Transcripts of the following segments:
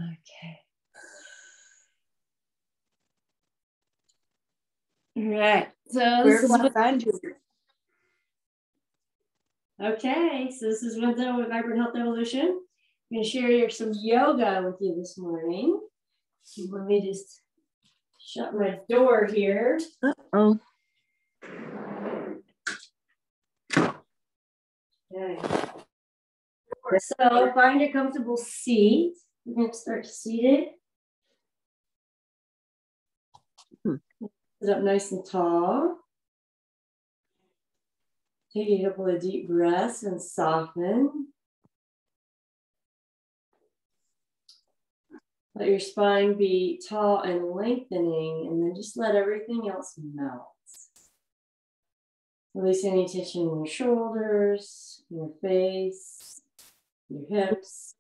Okay. All right. So this is what find you. Okay. So this is what's up with Vibrant Health Evolution. I'm going to share some yoga with you this morning. Let me just shut my door here. Uh-oh. Okay. So find a comfortable seat. We're going to start seated. Sit up nice and tall. Take a couple of deep breaths and soften. Let your spine be tall and lengthening, and then just let everything else melt. Release any tension in your shoulders, your face, your hips.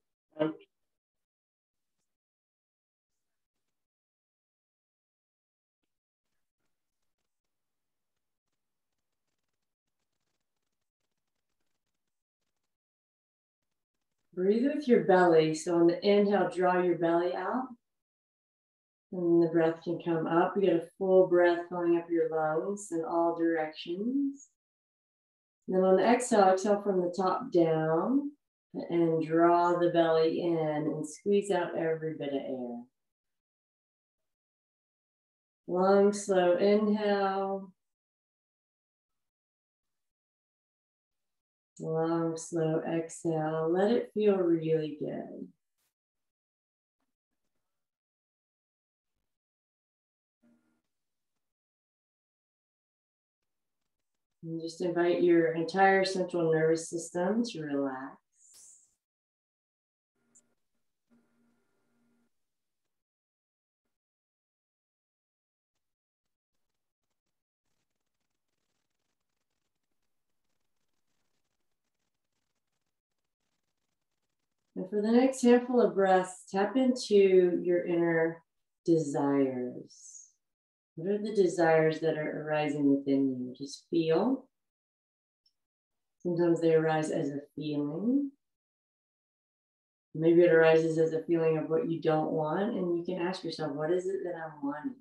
Breathe with your belly. So on the inhale, draw your belly out. And the breath can come up. You get a full breath filling up your lungs in all directions. And then on the exhale, exhale from the top down and draw the belly in and squeeze out every bit of air. Long, slow inhale. Long, slow exhale. Let it feel really good. And just invite your entire central nervous system to relax. And for the next handful of breaths, tap into your inner desires. What are the desires that are arising within you? Just feel. Sometimes they arise as a feeling. Maybe it arises as a feeling of what you don't want, and you can ask yourself, what is it that I'm wanting?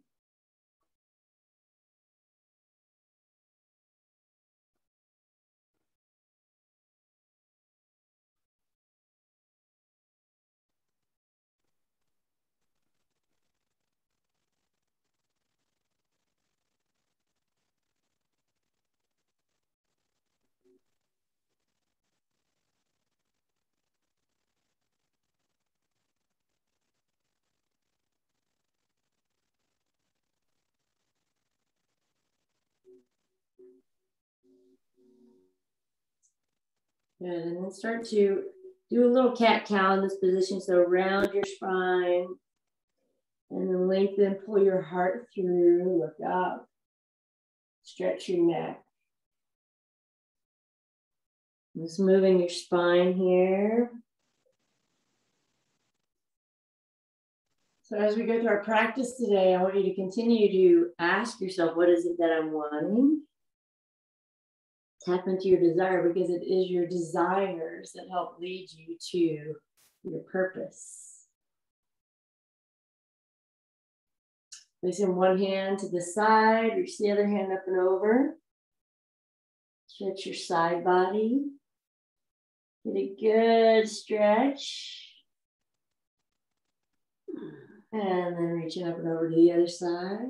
Good, and then start to do a little cat-cow in this position. So round your spine, and then lengthen, pull your heart through, look up, stretch your neck. Just moving your spine here. So as we go through our practice today, I want you to continue to ask yourself, what is it that I'm wanting? Tap into your desire, because it is your desires that help lead you to your purpose. Placing one hand to the side, reach the other hand up and over. Stretch your side body. Get a good stretch. And then reaching up and over to the other side.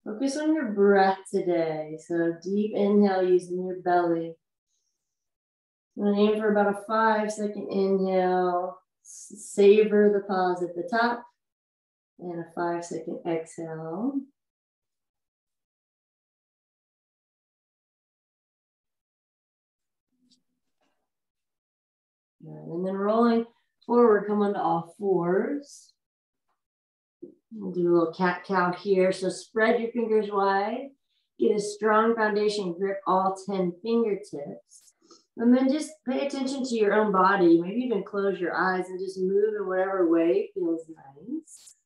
Focus on your breath today. So deep inhale using your belly. And aim for about a 5-second inhale. Savor the pause at the top. And a 5-second exhale. And then rolling forward, come onto all fours. We'll do a little cat-cow here. So spread your fingers wide. Get a strong foundation, grip all 10 fingertips. And then just pay attention to your own body. Maybe even close your eyes and just move in whatever way feels nice.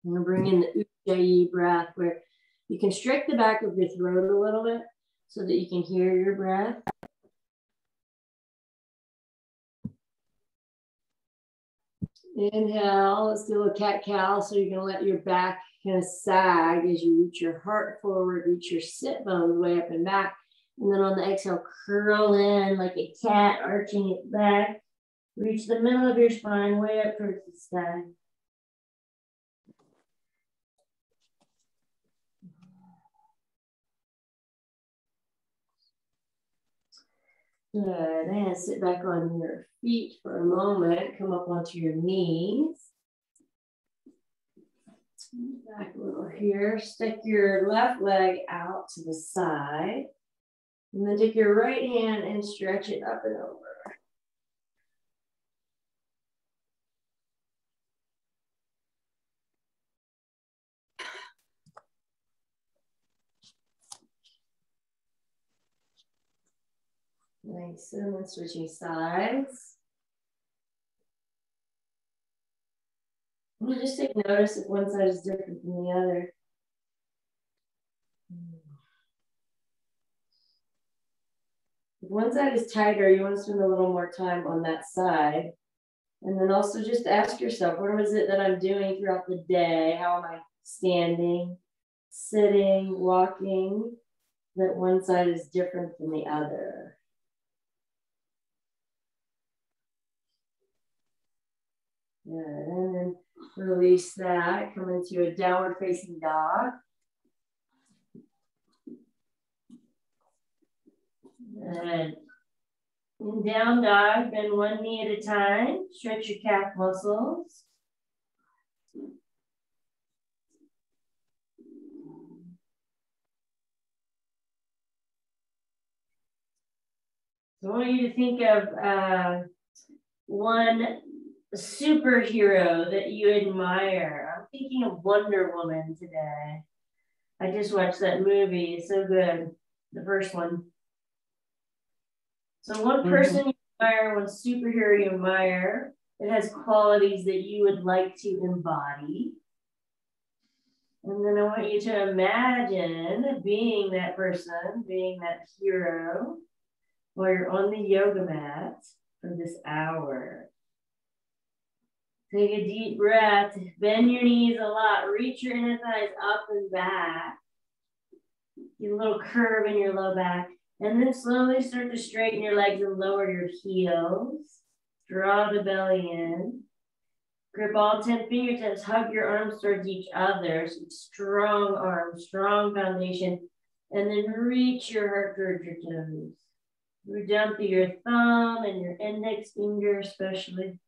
I'm gonna bring in the Ujjayi breath where you constrict the back of your throat a little bit so that you can hear your breath. Inhale, let's do a cat-cow. So you're gonna let your back kind of sag as you reach your heart forward, reach your sit bones way up and back. And then on the exhale, curl in like a cat, arching it back. Reach the middle of your spine way up towards the sky. Good, and sit back on your feet for a moment. Come up onto your knees. Back a little here. Stick your left leg out to the side. And then take your right hand and stretch it up and over. Nice, and then switching sides. You just take notice if one side is different from the other. If one side is tighter, you want to spend a little more time on that side. And then also just ask yourself, what is it that I'm doing throughout the day? How am I standing, sitting, walking, that one side is different than the other? Good, and then release that, come into a downward facing dog. Good. In down dog, bend one knee at a time, stretch your calf muscles. So I want you to think of one superhero that you admire. I'm thinking of Wonder Woman today. I just watched that movie. It's so good. The first one. So one person you admire, one superhero you admire, that has qualities that you would like to embody. And then I want you to imagine being that person, being that hero, while you're on the yoga mat for this hour. Take a deep breath, bend your knees a lot, reach your inner thighs up and back. Get a little curve in your low back. And then slowly start to straighten your legs and lower your heels. Draw the belly in. Grip all 10 fingertips. Hug your arms towards each other. So strong arms, strong foundation. And then reach your heart towards your toes. Root down through your thumb and your index finger especially.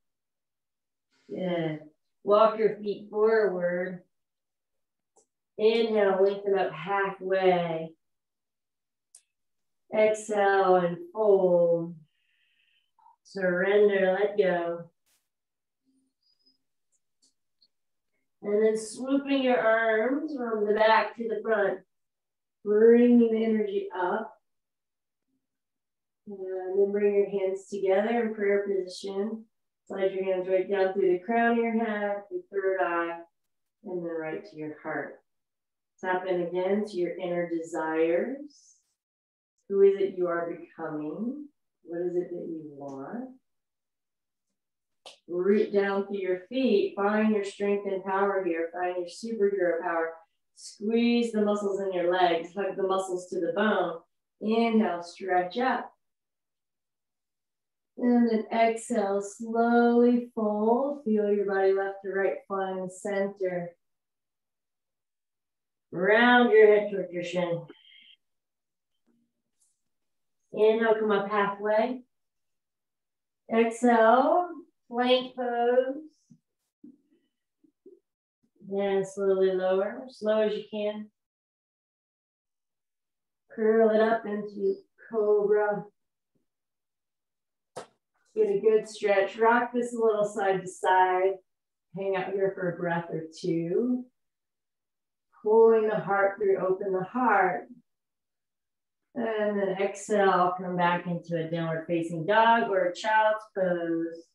Good. Walk your feet forward. Inhale, lengthen up halfway. Exhale and fold. Surrender, let go. And then swooping your arms from the back to the front, bringing the energy up. And then bring your hands together in prayer position. Slide your hands right down through the crown of your head, the third eye, and then right to your heart. Tap in again to your inner desires. Who is it you are becoming? What is it that you want? Root down through your feet. Find your strength and power here. Find your superhero power. Squeeze the muscles in your legs. Hug the muscles to the bone. Inhale, stretch up. And then exhale, slowly fold. Feel your body left to right, find center. Round your head towards your shin. Inhale, come up halfway. Exhale, plank pose. Then slowly lower, as slow as you can. Curl it up into Cobra. Get a good stretch. Rock this a little side to side. Hang out here for a breath or two. Pulling the heart through, open the heart. And then exhale, come back into a downward facing dog or a child's pose,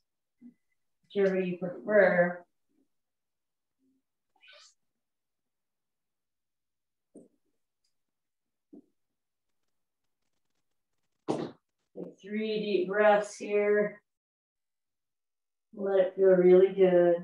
whichever you prefer. 3 deep breaths here. Let it feel really good.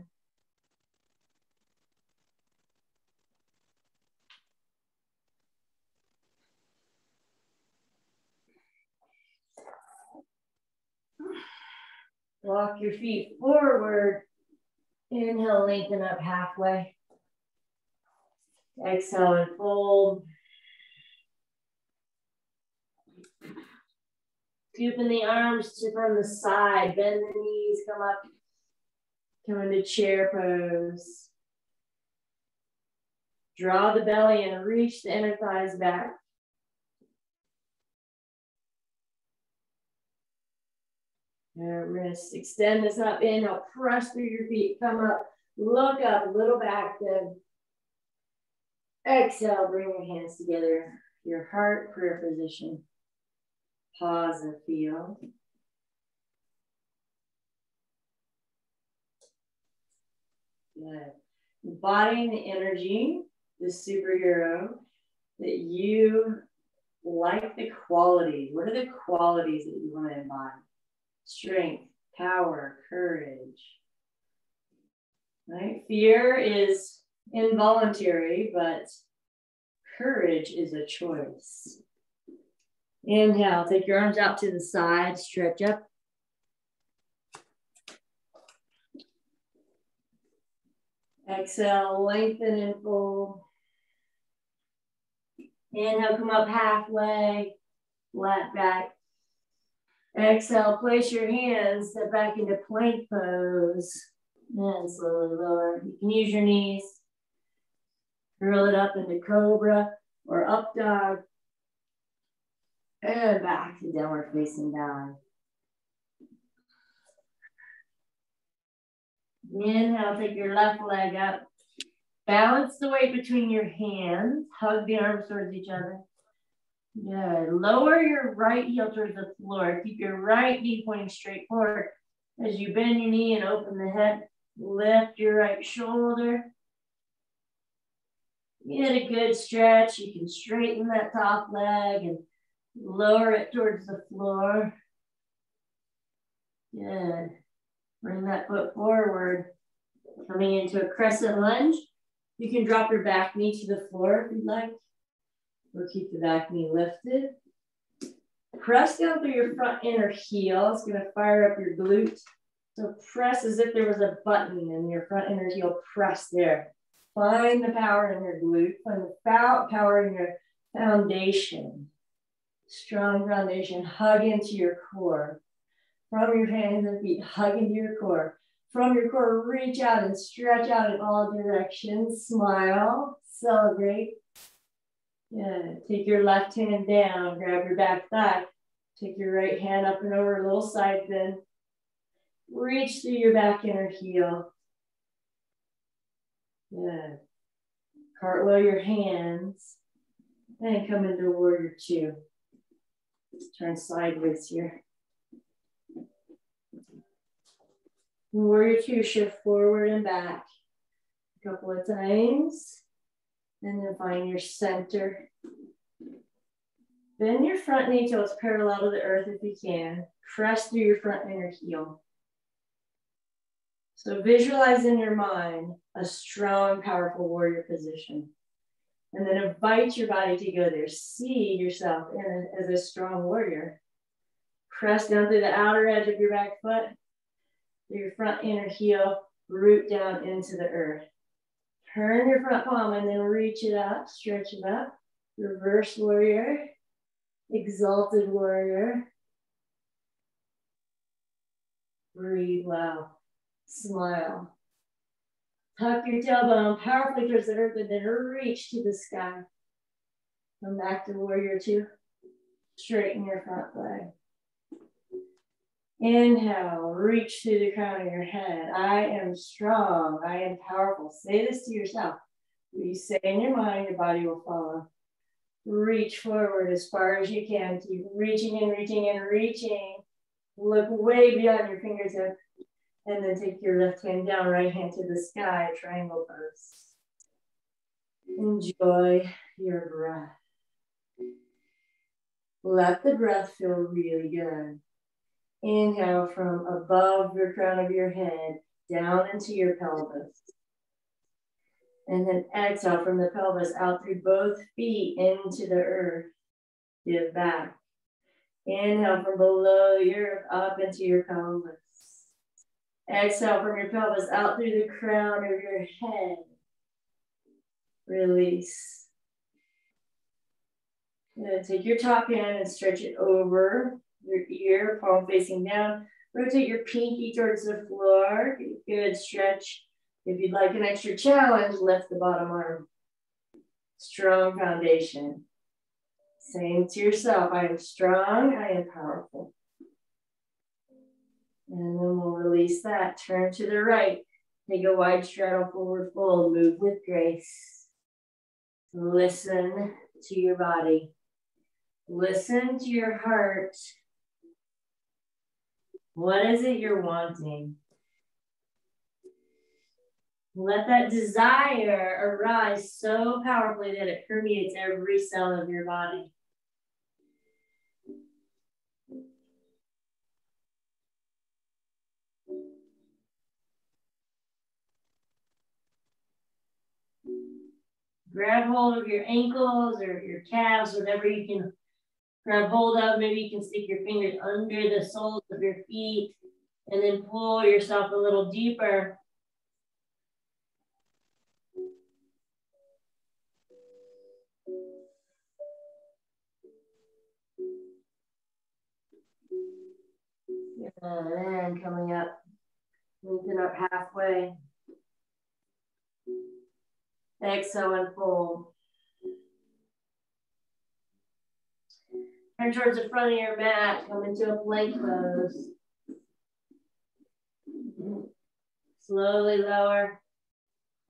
Walk your feet forward. Inhale, lengthen up halfway. Exhale and fold. Scooping the arms to from the side. Bend the knees, come up. Come into chair pose. Draw the belly and reach the inner thighs back. Wrists. Extend this up. Inhale, press through your feet. Come up. Look up, a little back then. Exhale, bring your hands together. Your heart prayer position. Pause and feel. Good. Embodying the energy, the superhero, that you like the qualities. What are the qualities that you want to embody? Strength, power, courage. Right? Fear is involuntary, but courage is a choice. Inhale, take your arms out to the side, stretch up. Exhale, lengthen and fold. Inhale, come up halfway, flat back. Exhale, place your hands, step back into plank pose. And slowly lower. You can use your knees. Curl it up into Cobra or up dog. And back to downward facing dog. Inhale, take your left leg up. Balance the weight between your hands. Hug the arms towards each other. Good. Lower your right heel towards the floor. Keep your right knee pointing straight forward. As you bend your knee and open the head, lift your right shoulder. Get a good stretch. You can straighten that top leg and lower it towards the floor. Good. Bring that foot forward. Coming into a crescent lunge. You can drop your back knee to the floor if you'd like. Or keep the back knee lifted. Press down through your front inner heel. It's going to fire up your glute. So press as if there was a button in your front inner heel. Press there. Find the power in your glute. Find the power in your foundation. Strong foundation. Hug into your core. From your hands and feet, hug into your core. From your core, reach out and stretch out in all directions. Smile. Celebrate. Yeah. Take your left hand down. Grab your back thigh. Take your right hand up and over, a little side bend. Reach through your back inner heel. Good. Cartwheel your hands. And come into warrior two. Turn sideways here. Warrior two, shift forward and back. A couple of times. And then find your center. Bend your front knee till it's parallel to the earth if you can. Press through your front inner heel. So visualize in your mind a strong, powerful warrior position. And then invite your body to go there. See yourself as a strong warrior. Press down through the outer edge of your back foot. Through your front inner heel, root down into the earth. Turn your front palm and then reach it up, stretch it up. Reverse warrior, exalted warrior. Breathe well, smile. Tuck your tailbone powerfully towards the earth and then reach to the sky. Come back to warrior two. Straighten your front leg. Inhale, reach to the crown of your head. I am strong. I am powerful. Say this to yourself. What you say in your mind, your body will follow. Reach forward as far as you can. Keep reaching and reaching and reaching. Look way beyond your fingertip. And then take your left hand down, right hand to the sky, triangle pose. Enjoy your breath. Let the breath feel really good. Inhale from above your crown of your head down into your pelvis. And then exhale from the pelvis out through both feet into the earth. Give back. Inhale from below the earth up into your pelvis. Exhale from your pelvis out through the crown of your head. Release. Good. Take your top hand and stretch it over your ear, palm facing down. Rotate your pinky towards the floor. Good stretch. If you'd like an extra challenge, lift the bottom arm. Strong foundation. Saying to yourself, I am strong, I am powerful. And then we'll release that. Turn to the right. Take a wide straddle forward fold. Move with grace. Listen to your body. Listen to your heart. What is it you're wanting? Let that desire arise so powerfully that it permeates every cell of your body. Grab hold of your ankles or your calves, whatever you can grab hold of. Maybe you can stick your fingers under the soles of your feet and then pull yourself a little deeper. And then coming up, lengthen up halfway. Exhale and fold. Turn towards the front of your mat. Come into a plank pose. Slowly lower.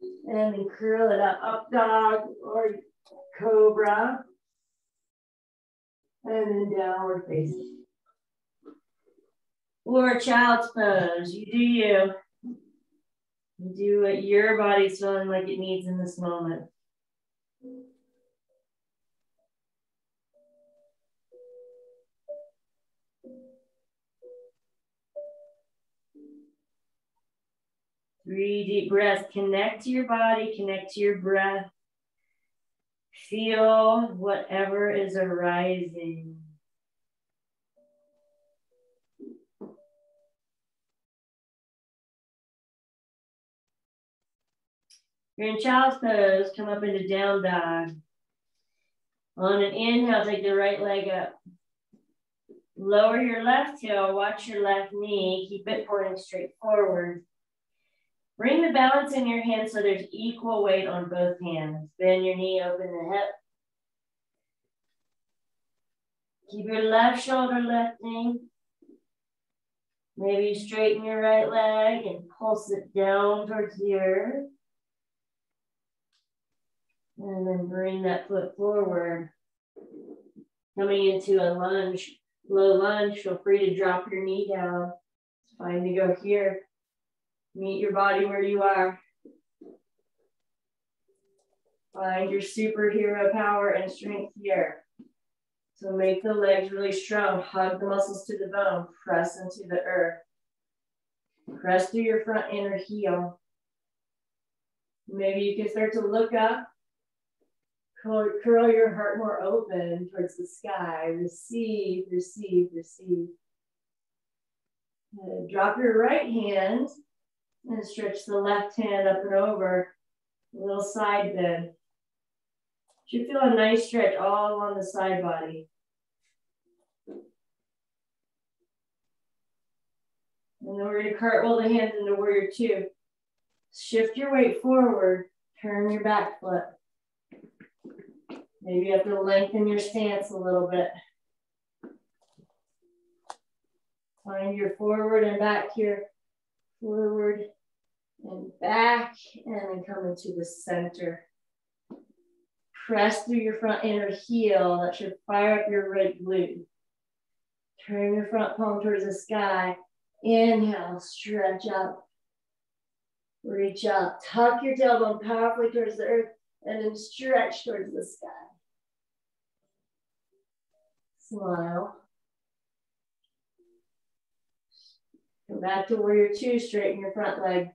And then curl it up dog or cobra. And then downward facing. Or child's pose. You do you. You do what your body's feeling like it needs in this moment. Three deep breaths. Connect to your body, connect to your breath. Feel whatever is arising. You're in child's pose, come up into down dog. On an inhale, take the right leg up. Lower your left heel, watch your left knee, keep it pointing straight forward. Bring the balance in your hands so there's equal weight on both hands. Bend your knee, open the hip. Keep your left shoulder lifting. Maybe you straighten your right leg and pulse it down towards the earth. And then bring that foot forward. Coming into a lunge, low lunge, feel free to drop your knee down. It's fine to go here. Meet your body where you are. Find your superhero power and strength here. So make the legs really strong. Hug the muscles to the bone. Press into the earth. Press through your front inner heel. Maybe you can start to look up. Curl your heart more open towards the sky. Receive, receive, receive. Drop your right hand and stretch the left hand up and over. A little side bend. Should feel a nice stretch all along the side body. And then we're going to cartwheel the hands into warrior two. Shift your weight forward. Turn your back foot. Maybe you have to lengthen your stance a little bit. Find your forward and back here. Forward and back, and then come into the center. Press through your front inner heel. That should fire up your right glute. Turn your front palm towards the sky. Inhale, stretch up. Reach up. Tuck your tailbone powerfully towards the earth, and then stretch towards the sky. Smile. Come back to warrior two, straighten your front leg.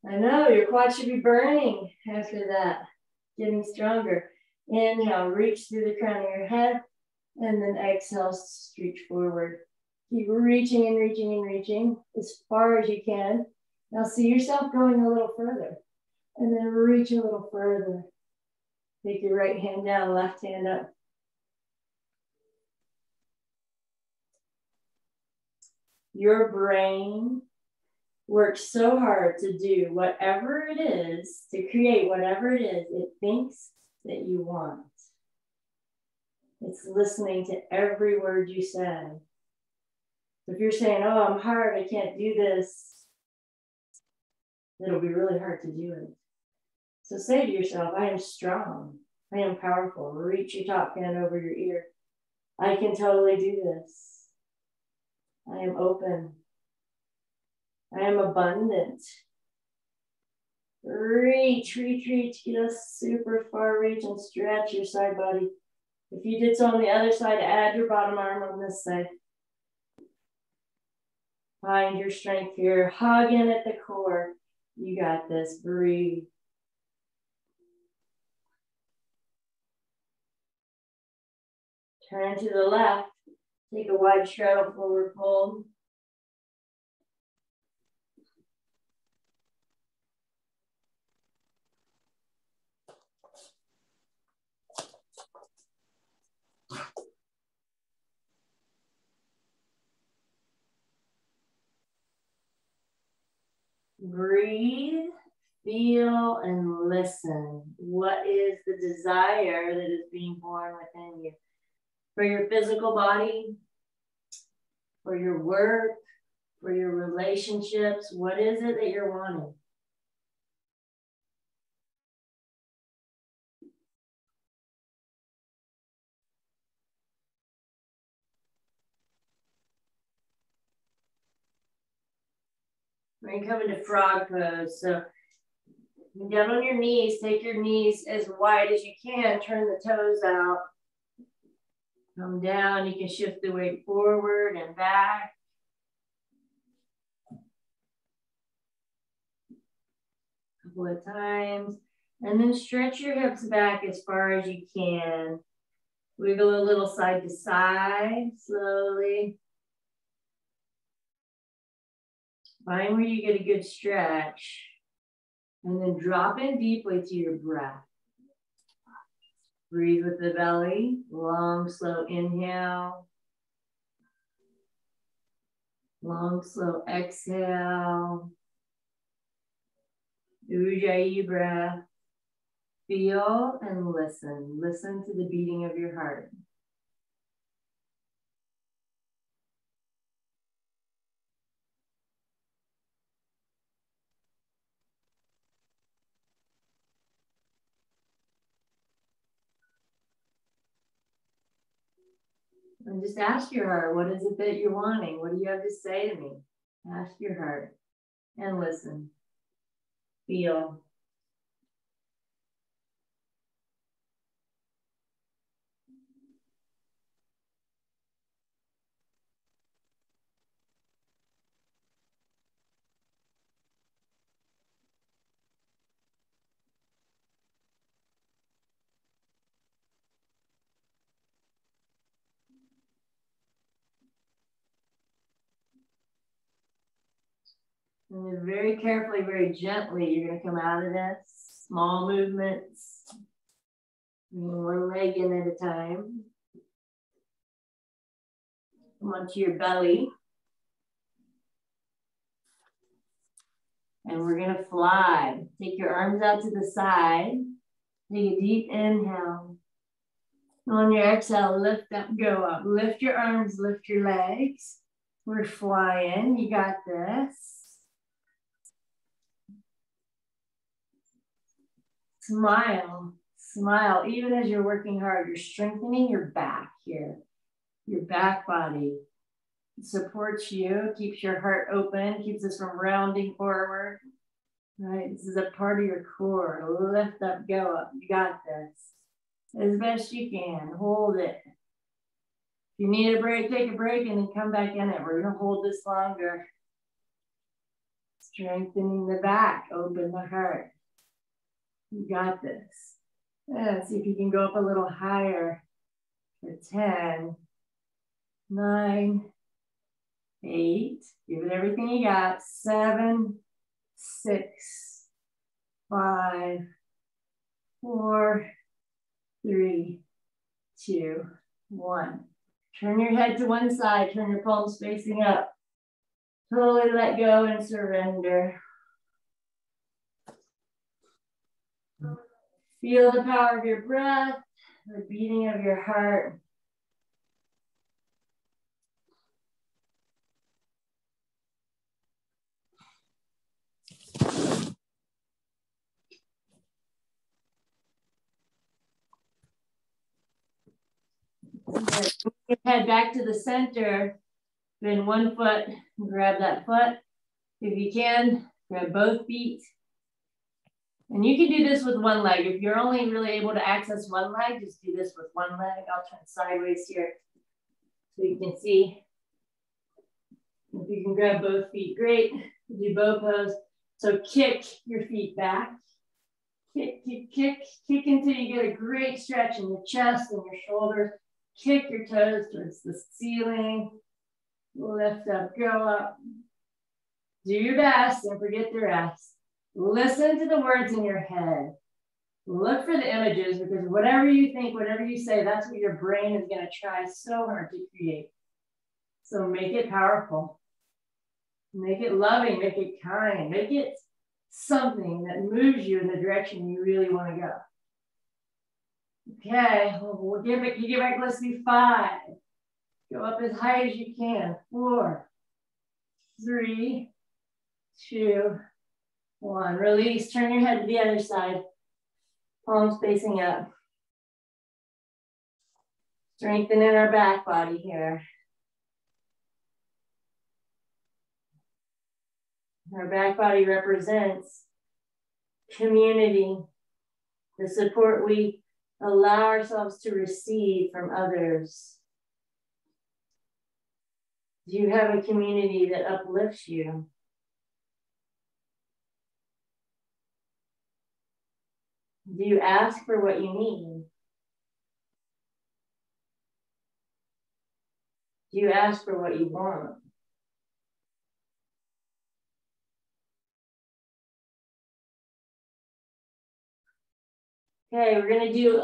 I know, your quad should be burning after that. Getting stronger. Inhale, reach through the crown of your head. And then exhale, reach forward. Keep reaching and reaching and reaching as far as you can. Now see yourself going a little further. And then reach a little further. Take your right hand down, left hand up. Your brain works so hard to do whatever it is, to create whatever it is it thinks that you want. It's listening to every word you say. If you're saying, oh, I'm hard, I can't do this, it'll be really hard to do it. So say to yourself, I am strong. I am powerful. Reach your top hand over your ear. I can totally do this. I am open. I am abundant. Reach, reach, reach. Get a super far reach and stretch your side body. If you did so on the other side, add your bottom arm on this side. Find your strength here. Hug in at the core. You got this. Breathe. Turn to the left. Take a wide straddle forward fold. Breathe, feel, and listen. What is the desire that is being born within you? For your physical body, for your work, for your relationships, what is it that you're wanting? We're going to come into frog pose. So down on your knees, take your knees as wide as you can, turn the toes out. Come down, you can shift the weight forward and back. A couple of times. And then stretch your hips back as far as you can. Wiggle a little side to side, slowly. Find where you get a good stretch. And then drop in deeply to your breath. Breathe with the belly. Long, slow inhale. Long, slow exhale. Ujjayi breath. Feel and listen. Listen to the beating of your heart. And just ask your heart, what is it that you're wanting? What do you have to say to me? Ask your heart and listen. Feel. And then very carefully, very gently, you're going to come out of this. Small movements. One leg in at a time. Come onto your belly. And we're going to fly. Take your arms out to the side. Take a deep inhale. On your exhale, lift up, go up. Lift your arms, lift your legs. We're flying. You got this. Smile. Smile. Even as you're working hard, you're strengthening your back here. Your back body supports you, keeps your heart open, keeps us from rounding forward. Right? This is a part of your core. Lift up, go up. You got this. As best you can. Hold it. If you need a break, take a break and then come back in it. We're gonna hold this longer. Strengthening the back, open the heart. You got this. And see if you can go up a little higher for 10, 9, 8. Give it everything you got. 7, 6, 5, 4, 3, 2, 1. Turn your head to one side. Turn your palms facing up. Totally let go and surrender. Feel the power of your breath, the beating of your heart. Head back to the center. Bend one foot, grab that foot. If you can, grab both feet. And you can do this with one leg. If you're only really able to access one leg, just do this with one leg. I'll turn sideways here so you can see. If you can grab both feet, great. Do bow pose. So kick your feet back. Kick, kick, kick. Kick until you get a great stretch in your chest and your shoulders. Kick your toes towards the ceiling. Lift up, go up. Do your best, don't forget the rest. Listen to the words in your head. Look for the images, because whatever you think, whatever you say, that's what your brain is going to try so hard to create. So make it powerful. Make it loving, make it kind, make it something that moves you in the direction you really want to go. Okay, we'll give it, you get back, let's do 5. Go up as high as you can. 4, 3, 2, 1. Release, turn your head to the other side. Palms facing up. Strengthening our back body here. Our back body represents community, the support we allow ourselves to receive from others. Do you have a community that uplifts you? Do you ask for what you need? Do you ask for what you want? Okay, we're gonna do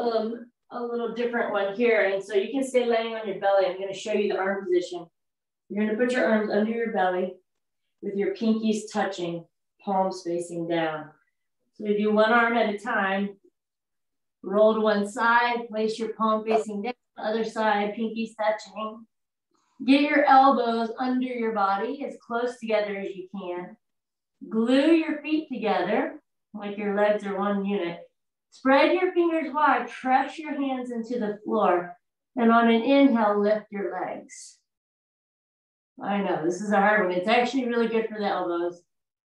a little different one here. And so you can stay laying on your belly. I'm gonna show you the arm position. You're gonna put your arms under your belly with your pinkies touching, palms facing down. So you do one arm at a time. Roll to one side, place your palm facing down, other side, pinkies touching. Get your elbows under your body as close together as you can. Glue your feet together like your legs are one unit. Spread your fingers wide, press your hands into the floor, and on an inhale, lift your legs. I know, this is a hard one. It's actually really good for the elbows.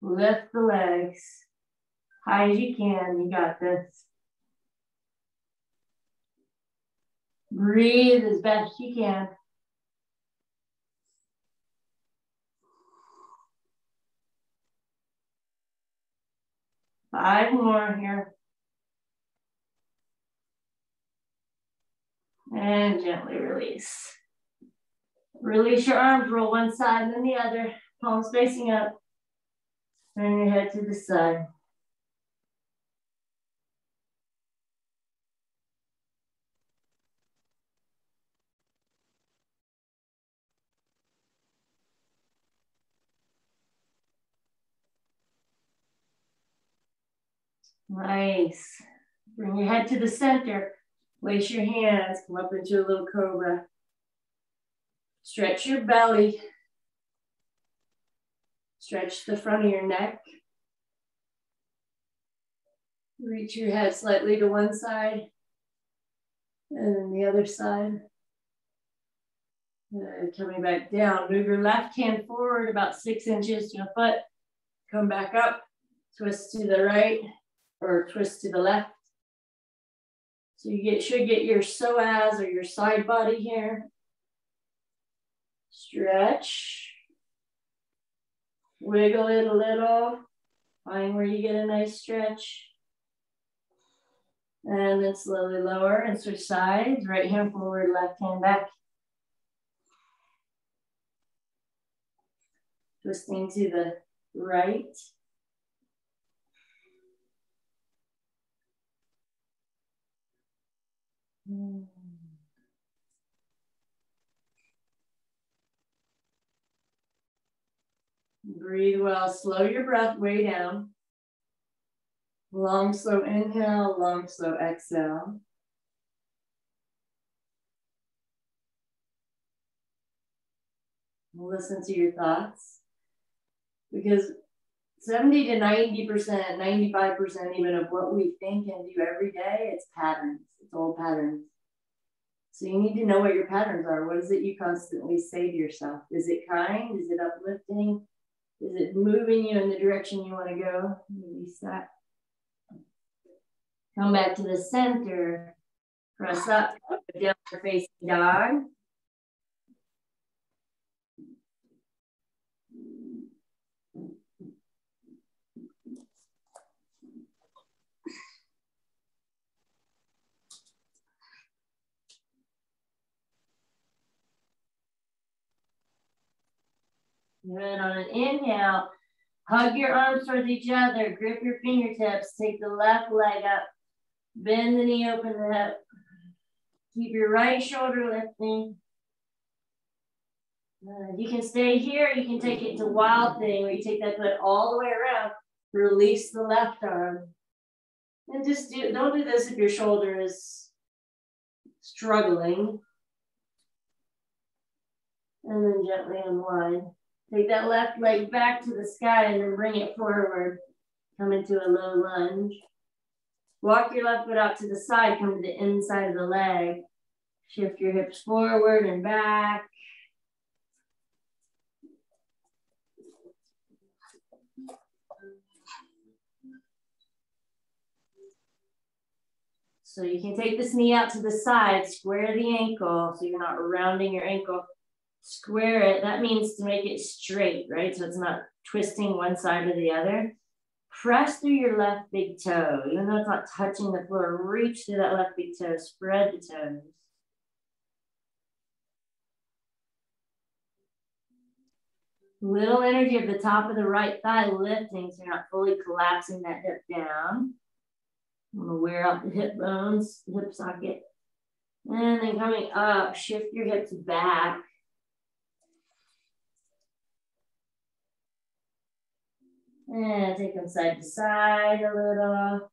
Lift the legs high as you can. You got this. Breathe as best you can. Five more here. And gently release. Release your arms, roll one side and then the other, palms facing up. Turn your head to the side. Nice. Bring your head to the center. Place your hands, come up into a little cobra. Stretch your belly. Stretch the front of your neck. Reach your head slightly to one side and then the other side. Coming back down. Move your left hand forward about 6 inches to a foot. Come back up. Twist to the right or twist to the left. So you should get your psoas or your side body here. Stretch. Wiggle it a little. Find where you get a nice stretch. And then slowly lower and switch sides. Right hand forward, left hand back. Twisting to the right. Breathe well. Slow your breath way down. Long, slow inhale, long, slow exhale. Listen to your thoughts. Because 70 to 90%, 95% even of what we think and do every day, it's patterns. It's old patterns. So you need to know what your patterns are. What is it you constantly say to yourself? Is it kind? Is it uplifting? Is it moving you in the direction you want to go? Release that. Come back to the center. Press up, down facing dog. Good. On an inhale, hug your arms towards each other. Grip your fingertips. Take the left leg up. Bend the knee, open the hip. Keep your right shoulder lifting. You can stay here. You can take it to wild thing where you take that foot all the way around. Release the left arm. And just don't do this if your shoulder is struggling. And then gently unwind. Take that left leg back to the sky and then bring it forward. Come into a low lunge. Walk your left foot out to the side. Come to the inside of the leg. Shift your hips forward and back. So you can take this knee out to the side, square the ankle so you're not rounding your ankle. Square it. That means to make it straight, right? So it's not twisting one side or the other. Press through your left big toe. Even though it's not touching the floor, reach through that left big toe. Spread the toes. Little energy at the top of the right thigh lifting so you're not fully collapsing that hip down. I'm going to wear out the hip bones, the hip socket. And then coming up, shift your hips back. And take them side to side a little.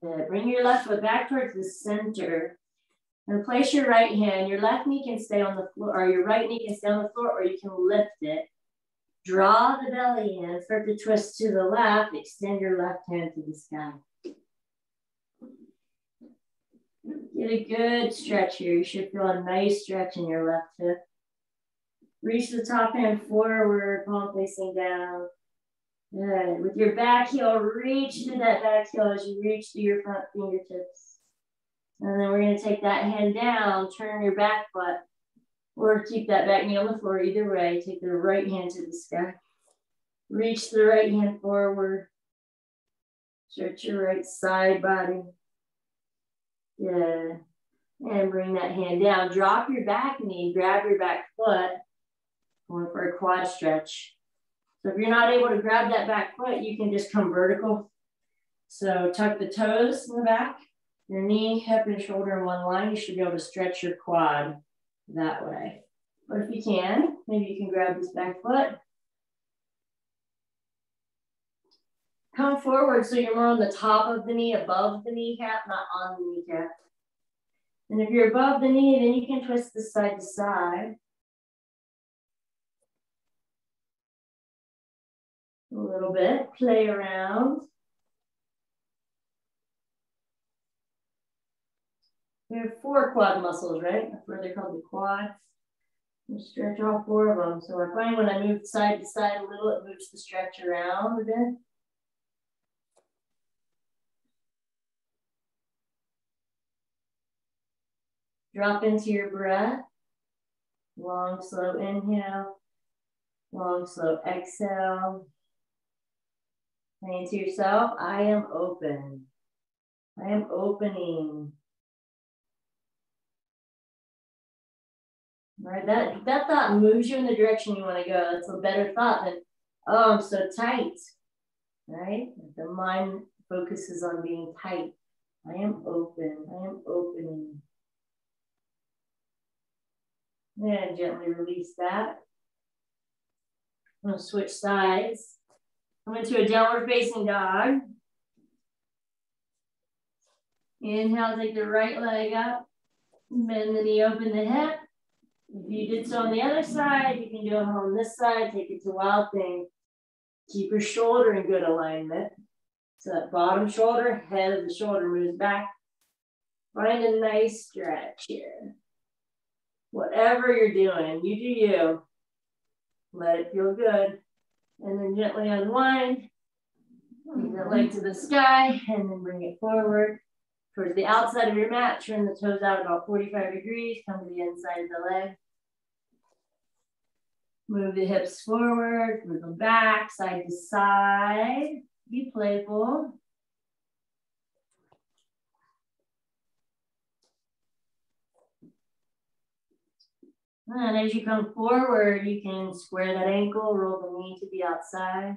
Good. Bring your left foot back towards the center. And place your right hand. Your left knee can stay on the floor, or your right knee can stay on the floor, or you can lift it. Draw the belly in. Start to twist to the left. Extend your left hand to the sky. Get a good stretch here. You should feel a nice stretch in your left hip. Reach the top hand forward, palm facing down. Good. With your back heel, reach to that back heel as you reach to your front fingertips. And then we're going to take that hand down, turn your back foot, or keep that back knee on the floor. Either way, take the right hand to the sky. Reach the right hand forward. Stretch your right side body. Good. And bring that hand down. Drop your back knee, grab your back foot. Going for a quad stretch. So if you're not able to grab that back foot, you can just come vertical. So tuck the toes in the back, your knee, hip, and shoulder in one line. You should be able to stretch your quad that way. But if you can, maybe you can grab this back foot. Come forward so you're more on the top of the knee, above the kneecap, not on the kneecap. And if you're above the knee, then you can twist this side to side. A little bit, play around. We have 4 quad muscles, right? That's where they're called the quads. You stretch all 4 of them. So I find when I move side to side a little, it moves the stretch around a bit. Drop into your breath. Long, slow inhale. Long, slow exhale. Saying to yourself, I am open. I am opening. Right, that thought moves you in the direction you want to go. That's a better thought than, oh, I'm so tight. Right? The mind focuses on being tight. I am open. I am opening. And gently release that. I'm going to switch sides. Come into a downward facing dog. Inhale, take the right leg up. Bend the knee, open the hip. If you did so on the other side, you can do it on this side. Take it to Wild Thing. Keep your shoulder in good alignment. So that bottom shoulder, head of the shoulder moves back. Find a nice stretch here. Whatever you're doing, you do you. Let it feel good. And then gently unwind. Take that leg to the sky and then bring it forward. Towards the outside of your mat, turn the toes out about 45 degrees. Come to the inside of the leg. Move the hips forward, move them back, side to side. Be playful. And as you come forward, you can square that ankle, roll the knee to the outside.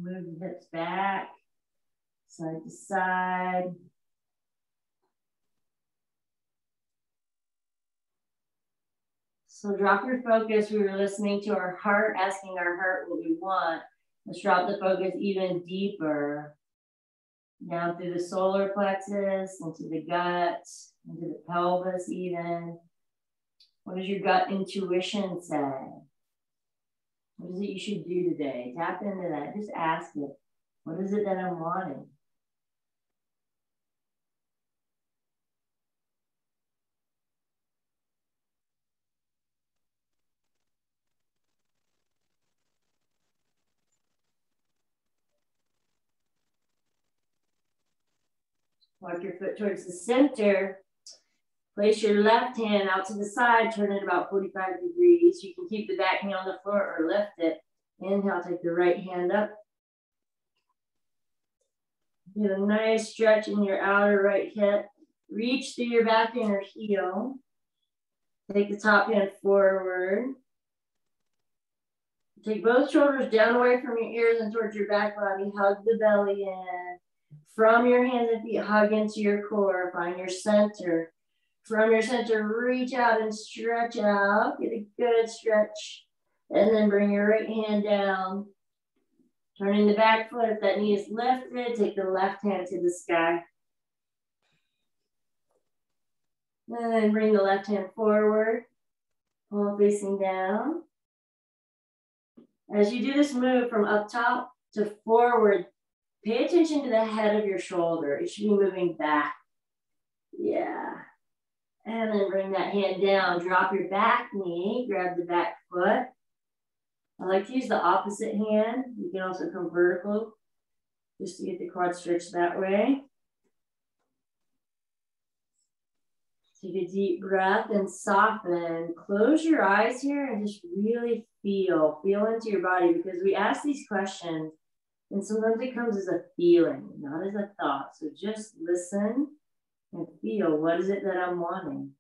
Move the hips back, side to side. So drop your focus. We were listening to our heart, asking our heart what we want. Let's drop the focus even deeper. Down through the solar plexus, into the gut, into the pelvis even. What does your gut intuition say? What is it you should do today? Tap into that. Just ask it. What is it that I'm wanting? Walk your foot towards the center. Place your left hand out to the side, turn it about 45 degrees. You can keep the back knee on the floor or lift it. Inhale, take the right hand up. Get a nice stretch in your outer right hip. Reach through your back inner heel. Take the top hand forward. Take both shoulders down away from your ears and towards your back body. Hug the belly in. From your hands and feet, hug into your core. Find your center. From your center, reach out and stretch out. Get a good stretch. And then bring your right hand down. Turning the back foot. If that knee is lifted, take the left hand to the sky. And then bring the left hand forward. Palm facing down. As you do this move from up top to forward, pay attention to the head of your shoulder. It should be moving back. Yeah. And then bring that hand down. Drop your back knee. Grab the back foot. I like to use the opposite hand. You can also come vertical just to get the quad stretched that way. Take a deep breath and soften. Close your eyes here and just really feel into your body, because we ask these questions and sometimes it comes as a feeling, not as a thought. So just listen and feel, what is it that I'm wanting?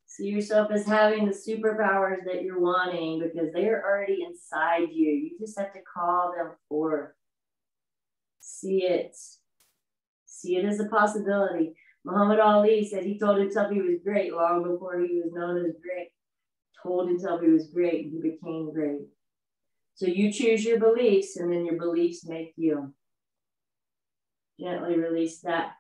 See yourself as having the superpowers that you're wanting, because they are already inside you. You just have to call them forth. See it. See it as a possibility. Muhammad Ali said he told himself he was great long before he was known as great. Told himself he was great and he became great. So you choose your beliefs and then your beliefs make you. Gently release that.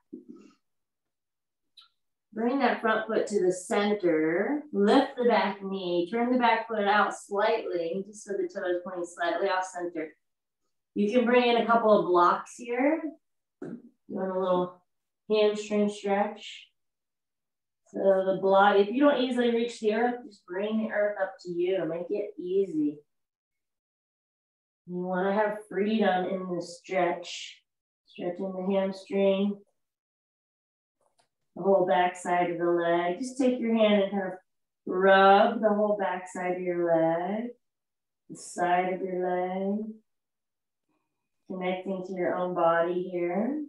Bring that front foot to the center. Lift the back knee. Turn the back foot out slightly, just so the toe is pointing slightly off center. You can bring in a couple of blocks here. Doing a little hamstring stretch. So the block, if you don't easily reach the earth, just bring the earth up to you. Make it easy. You want to have freedom in the stretch. Stretching the hamstring. The whole back side of the leg. Just take your hand and kind of rub the whole back side of your leg. The side of your leg. Connecting to your own body here.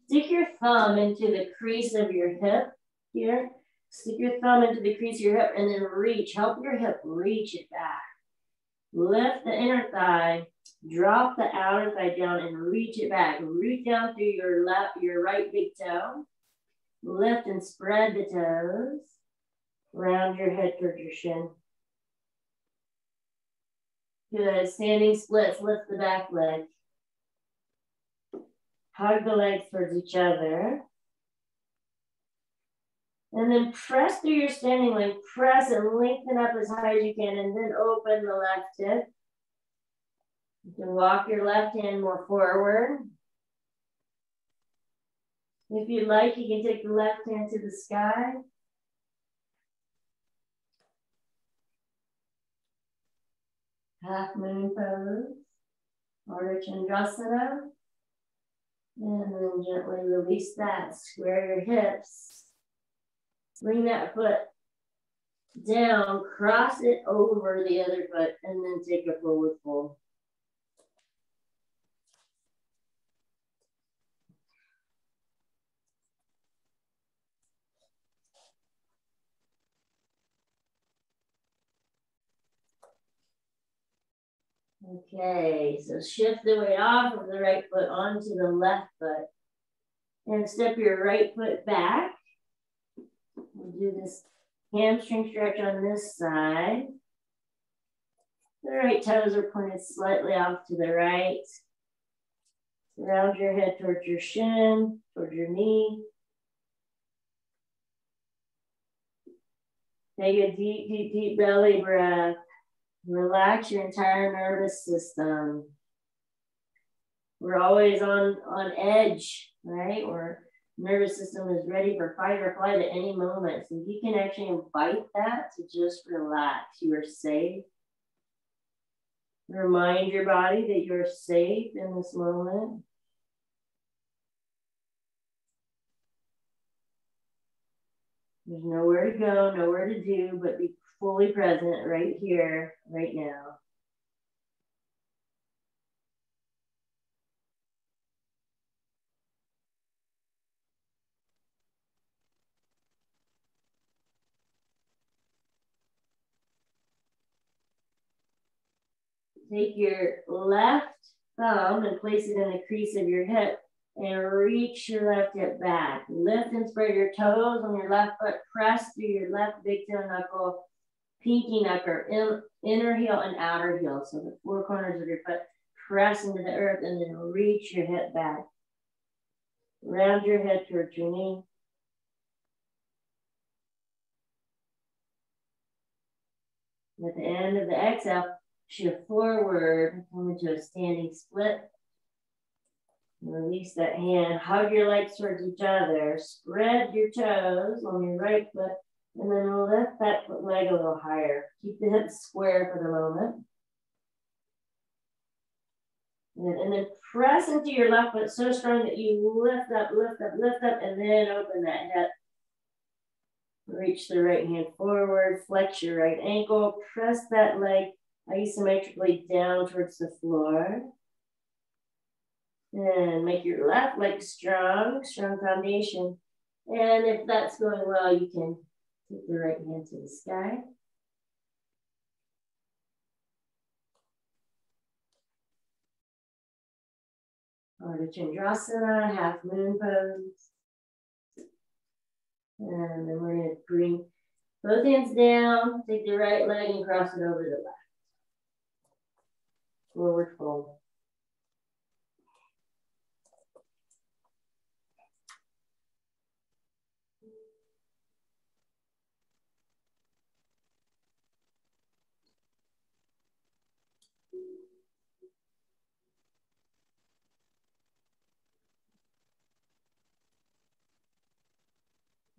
Stick your thumb into the crease of your hip here. Stick your thumb into the crease of your hip and then reach. Help your hip reach it back. Lift the inner thigh. Drop the outer thigh down and reach it back. Reach down through your right big toe. Lift and spread the toes. Round your head towards your shin. Good. Standing splits. Lift the back leg. Hug the legs towards each other. And then press through your standing leg. Press and lengthen up as high as you can. And then open the left hip. You can walk your left hand more forward. If you'd like, you can take the left hand to the sky. Half moon pose. Ardha Chandrasana. And then gently release that. Square your hips. Bring that foot down. Cross it over the other foot. And then take a forward fold. Okay, so shift the weight off of the right foot onto the left foot. And step your right foot back. We'll do this hamstring stretch on this side. The right toes are pointed slightly off to the right. Round your head towards your shin, towards your knee. Take a deep, deep, deep belly breath. Relax your entire nervous system. We're always on edge, right? Our nervous system is ready for fight or flight at any moment. So you can actually invite that to just relax. You are safe. Remind your body that you're safe in this moment. There's nowhere to go, nowhere to do, but be fully present right here, right now. Take your left thumb and place it in the crease of your hip and reach your left hip back. Lift and spread your toes on your left foot. Press through your left big toe knuckle, pinky knuckle, inner heel and outer heel. So the four corners of your foot press into the earth and then reach your hip back. Round your head towards your knee. At the end of the exhale, shift forward, come into a standing split. Release that hand, hug your legs towards each other, spread your toes on your right foot, and then lift that foot leg a little higher. Keep the hips square for the moment. And then press into your left foot so strong that you lift up, and then open that hip. Reach the right hand forward, flex your right ankle, press that leg asymmetrically down towards the floor. And make your left leg strong, strong foundation. And if that's going well, you can take the right hand to the sky. Ardha Chandrasana, half moon pose. And then we're going to bring both hands down, take the right leg and cross it over the left. Forward fold.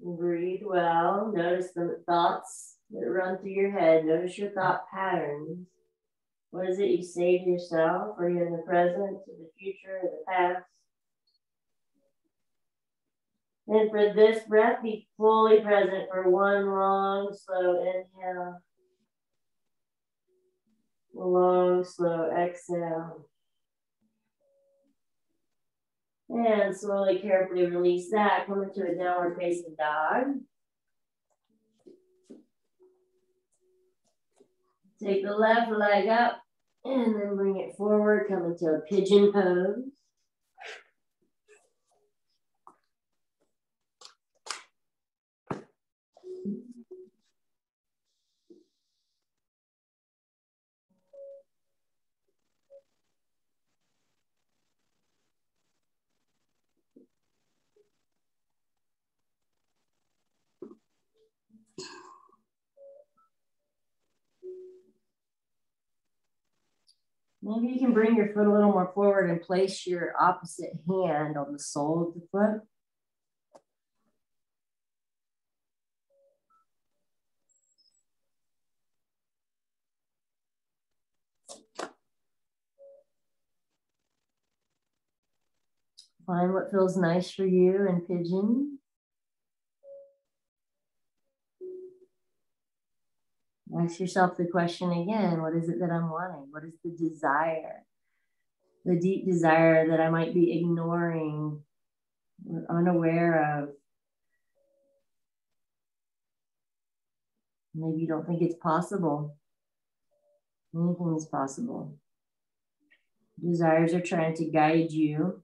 Breathe well. Notice the thoughts that run through your head. Notice your thought patterns. What is it you say to yourself? Are you in the present, in the future, in the past? And for this breath, be fully present for one long, slow inhale. A long, slow exhale. And slowly, carefully release that. Come into a downward facing dog. Take the left leg up and then bring it forward. Come into a pigeon pose. Maybe you can bring your foot a little more forward and place your opposite hand on the sole of the foot. Find what feels nice for you in pigeon. Ask yourself the question again, what is it that I'm wanting? What is the desire? The deep desire that I might be ignoring or unaware of. Maybe you don't think it's possible. Anything is possible. Desires are trying to guide you.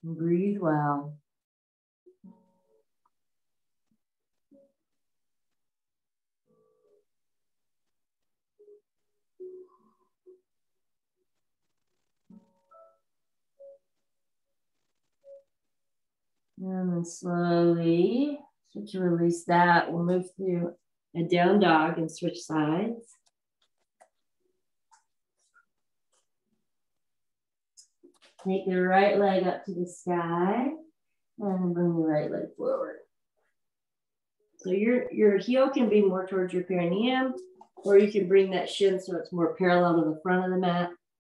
Breathe well. And then slowly start to release that. We'll move through a down dog and switch sides. Take the right leg up to the sky and bring the right leg forward. So your heel can be more towards your perineum, or you can bring that shin so it's more parallel to the front of the mat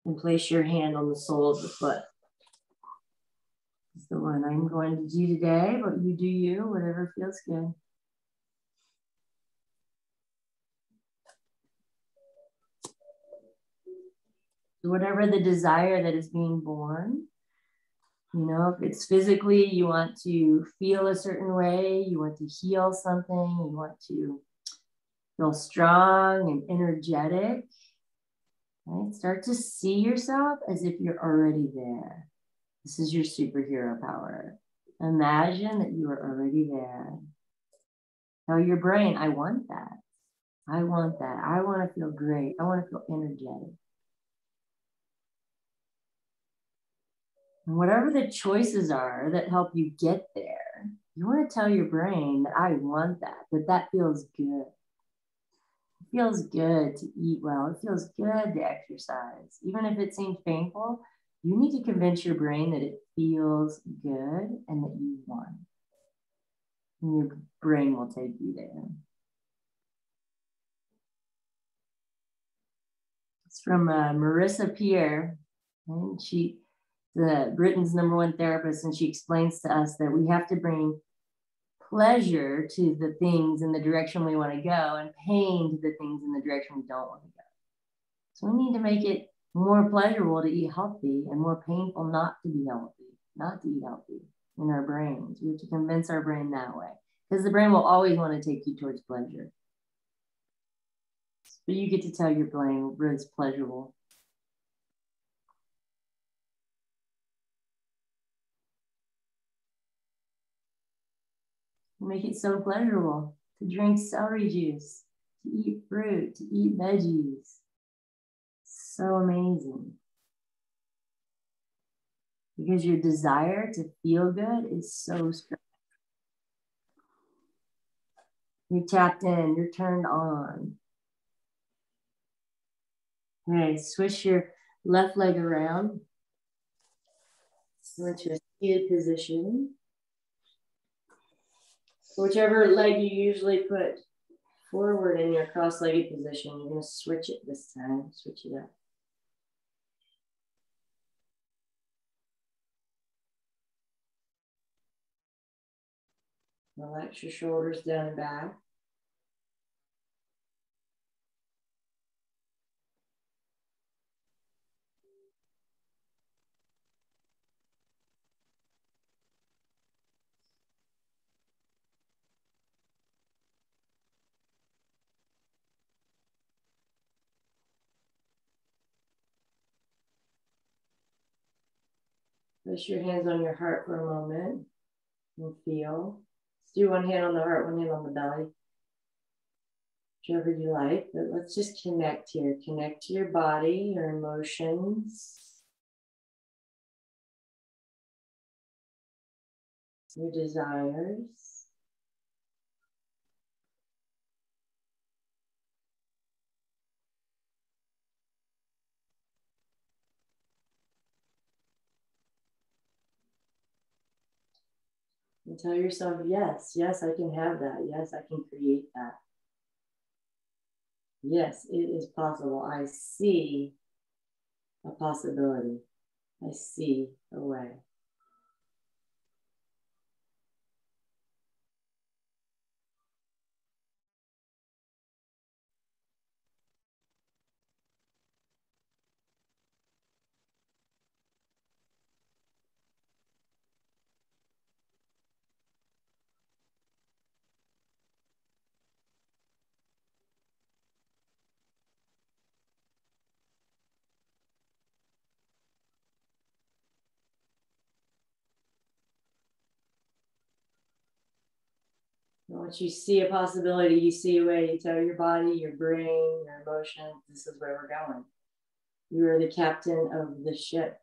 and place your hand on the sole of the foot. That's the one I'm going to do today, but you do you, whatever feels good. So whatever the desire that is being born, you know, if it's physically, you want to feel a certain way, you want to heal something, you want to feel strong and energetic, right? Start to see yourself as if you're already there. This is your superhero power. Imagine that you are already there. Tell your brain, I want that. I want that. I want to feel great. I want to feel energetic. And whatever the choices are that help you get there, you want to tell your brain that I want that, that feels good. It feels good to eat well. It feels good to exercise. Even if it seems painful, you need to convince your brain that it feels good and that you want it. And your brain will take you there. It's from Marissa Peer. And Britain's #1 therapist, and she explains to us that we have to bring pleasure to the things in the direction we want to go and pain to the things in the direction we don't want to go. So we need to make it more pleasurable to eat healthy and more painful not to be healthy, not to eat healthy. in our brains. We have to convince our brain that way, because the brain will always want to take you towards pleasure. But you get to tell your brain where it's pleasurable. Make it so pleasurable to drink celery juice, to eat fruit, to eat veggies. So amazing. Because your desire to feel good is so strong. You're tapped in, you're turned on. Okay, switch your left leg around. Go into a seated position. Whichever leg you usually put forward in your cross-legged position, you're going to switch it this time. Switch it up. Relax your shoulders down and back. Place your hands on your heart for a moment and feel. Let's do one hand on the heart, one hand on the belly. Whichever you like, but let's just connect here. Connect to your body, your emotions, your desires. And tell yourself, yes, yes, I can have that. Yes, I can create that. Yes, it is possible. I see a possibility. I see a way. Once you see a possibility, you see a way, you tell your body, your brain, your emotions, this is where we're going. You are the captain of the ship.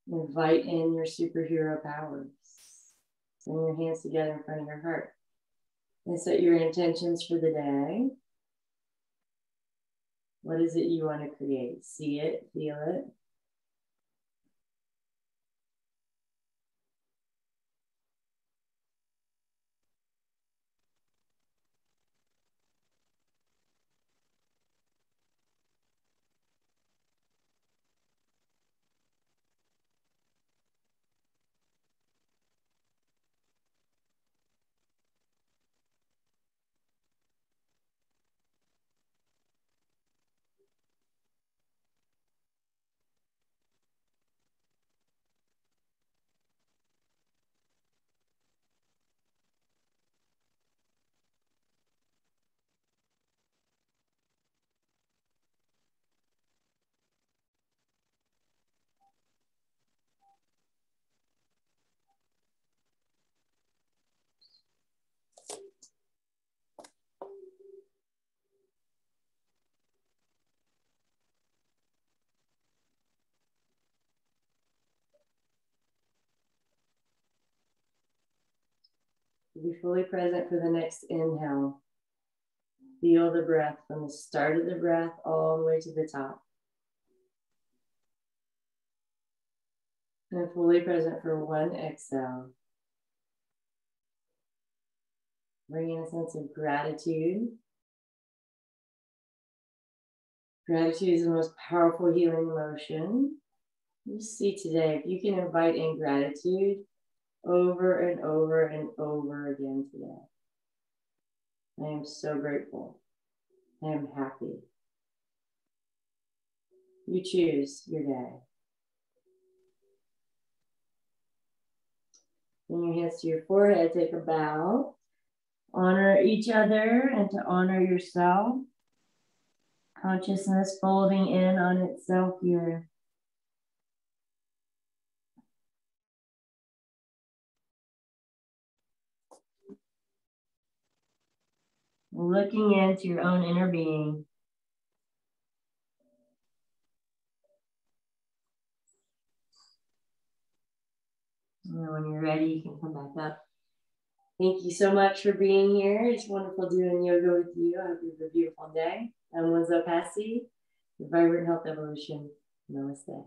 Invite in your superhero powers. Bring your hands together in front of your heart. And set your intentions for the day. What is it you want to create? See it, feel it. Be fully present for the next inhale. Feel the breath from the start of the breath all the way to the top. And fully present for one exhale. Bring in a sense of gratitude. Gratitude is the most powerful healing emotion. Just see today, if you can invite in gratitude over and over and over again today. I am so grateful. I am happy. You choose your day. Bring your hands to your forehead, take a bow. Honor each other and to honor yourself. Consciousness folding in on itself here. Looking into your own inner being. And when you're ready, you can come back up. Thank you so much for being here. It's wonderful doing yoga with you. I hope you have a beautiful day. I'm Winslow Passy, the Vibrant Health Evolution. Namaste.